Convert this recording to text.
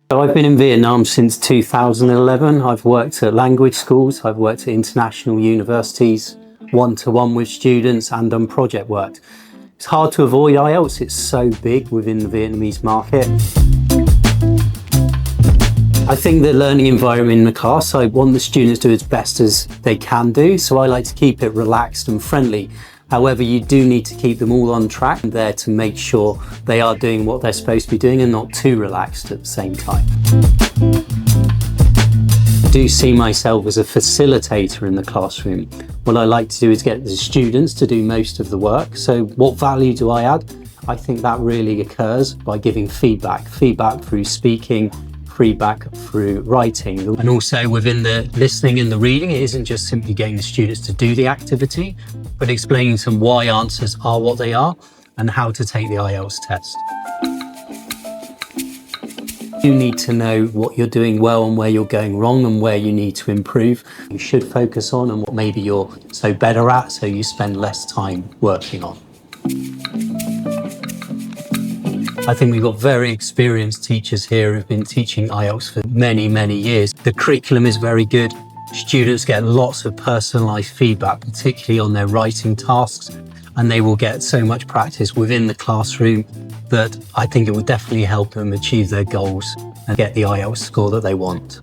So I've been in Vietnam since 2011. I've worked at language schools, I've worked at international universities, one-to-one with students, and done project work. It's hard to avoid IELTS, it's so big within the Vietnamese market. I think the learning environment in the class, I want the students to do as best as they can do, so I like to keep it relaxed and friendly. However, you do need to keep them all on track there to make sure they are doing what they're supposed to be doing and not too relaxed at the same time. I do see myself as a facilitator in the classroom. What I like to do is get the students to do most of the work. So what value do I add? I think that really occurs by giving feedback through speaking, feedback through writing. And also within the listening and the reading, it isn't just simply getting the students to do the activity, but explaining to them why answers are what they are and how to take the IELTS test. You need to know what you're doing well and where you're going wrong and where you need to improve. You should focus on and what maybe you're so better at, so you spend less time working on. I think we've got very experienced teachers here who've been teaching IELTS for many, many years. The curriculum is very good. Students get lots of personalised feedback, particularly on their writing tasks, and they will get so much practice within the classroom that I think it will definitely help them achieve their goals and get the IELTS score that they want.